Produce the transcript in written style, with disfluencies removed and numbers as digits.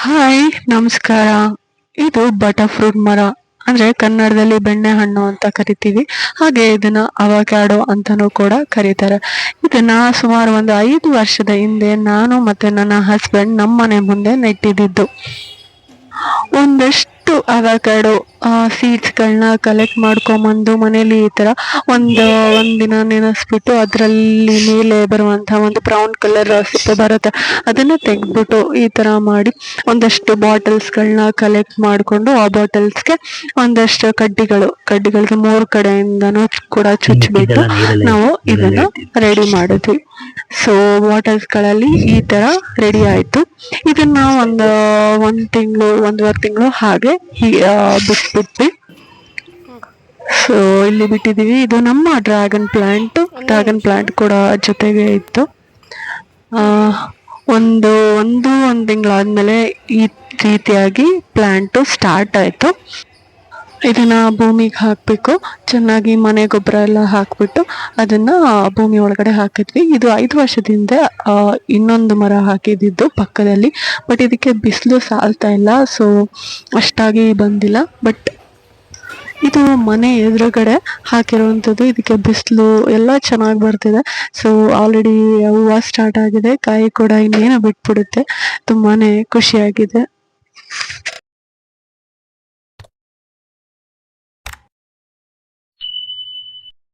Hi, ನಮಸ್ಕಾರ. ಇದು butter fruit ಮರ. ಅಂದ್ರೆ ಕನ್ನಡದಲ್ಲಿ ಬೆಣ್ಣೆ ಹಣ್ಣು ಅಂತ ಕರಿತೀವಿ. ಹಾಗೆ ಇದನ್ನ ಅವಕ್ಯಾಡೋ ಅಂತಾನೂ ಕೂಡ ಕರೀತಾರೆ. ಇದನ್ನ ಸುಮಾರು ಒಂದು 5 ವರ್ಷದ ಹಿಂದೆ ನಾನು ಮತ್ತೆ ನನ್ನ ಹಸ್ಬೆಂಡ್ ನಮ್ಮ ಮನೆ ಮುಂದೆ ನೆಟ್ಟಿದ್ದು. ಒಂದಷ್ಟು ಅವಕ್ಯಾಡೋ ಸೀಡ್ಸ್ಗಳನ್ನ ಕಲೆಕ್ಟ್ ಮಾಡ್ಕೊಂಬಂದು ಮನೇಲಿ ಈ ತರ ಒಂದು ಒಂದಿನ ನೆನೆಸ್ಬಿಟ್ಟು ಅದರಲ್ಲಿ ಮೇಲೆ ಬರುವಂತಹ ಒಂದು ಬ್ರೌನ್ ಕಲರ್ ಸಿಪ್ಪೆ ಬರುತ್ತೆ, ಅದನ್ನ ತೆಗೆದ್ಬಿಟ್ಟು ಈ ತರ ಮಾಡಿ ಒಂದಷ್ಟು ಬಾಟಲ್ಸ್ಗಳನ್ನ ಕಲೆಕ್ಟ್ ಮಾಡಿಕೊಂಡು ಆ ಬಾಟಲ್ಸ್ಗೆ ಒಂದಷ್ಟು ಕಡ್ಡಿಗಳಿಗೆ 3 ಕಡೆಯಿಂದನೂ ಕೂಡ ಚುಚ್ಚಿಬಿಟ್ಟು ನಾವು ಇದನ್ನ ರೆಡಿ ಮಾಡಿದ್ವಿ. ಸೊ ಬಾಟಲ್ಸ್ಗಳಲ್ಲಿ ಈ ತರ ರೆಡಿ ಆಯ್ತು. ಇದನ್ನ ಒಂದ್ ತಿಂಗಳು 1.5 ತಿಂಗಳು ಹಾಗೆ ಬಿಟ್ಬಿಟ್ವಿ. ಸೊ ಇಲ್ಲಿ ಬಿಟ್ಟಿದೀವಿ. ಇದು ನಮ್ಮ ಡ್ರ್ಯಾಗನ್ ಪ್ಲಾಂಟ್ ಕೂಡ ಜೊತೆಗೆ ಇತ್ತು. ಆ ಒಂದ್ ತಿಂಗಳಾದ್ಮೇಲೆ ಈ ರೀತಿಯಾಗಿ ಪ್ಲಾಂಟ್ ಸ್ಟಾರ್ಟ್ ಆಯ್ತು. ಇದನ್ನ ಭೂಮಿಗೆ ಹಾಕ್ಬೇಕು, ಚೆನ್ನಾಗಿ ಮನೆ ಗೊಬ್ಬರ ಎಲ್ಲ ಹಾಕ್ಬಿಟ್ಟು ಅದನ್ನ ಭೂಮಿ ಒಳಗಡೆ ಹಾಕಿದ್ವಿ. ಇದು 5 ವರ್ಷದಿಂದ ಇನ್ನೊಂದು ಮರ ಹಾಕಿದ್ದು ಪಕ್ಕದಲ್ಲಿ, ಬಟ್ ಇದಕ್ಕೆ ಬಿಸಿಲು ಸಾಲ್ತಾ ಇಲ್ಲ, ಸೊ ಅಷ್ಟಾಗಿ ಬಂದಿಲ್ಲ. ಬಟ್ ಇದು ಮನೆ ಎದುರುಗಡೆ ಹಾಕಿರುವಂಥದ್ದು. ಇದಕ್ಕೆ ಬಿಸಿಲು ಎಲ್ಲ ಚೆನ್ನಾಗಿ ಬರ್ತಿದೆ. ಸೊ ಆಲ್ರೆಡಿ ಹೂವು ಸ್ಟಾರ್ಟ್ ಆಗಿದೆ, ಕಾಯಿ ಕೂಡ ಇನ್ನೇನು ಬಿಟ್ಬಿಡುತ್ತೆ. ತುಂಬಾನೇ ಖುಷಿಯಾಗಿದೆ.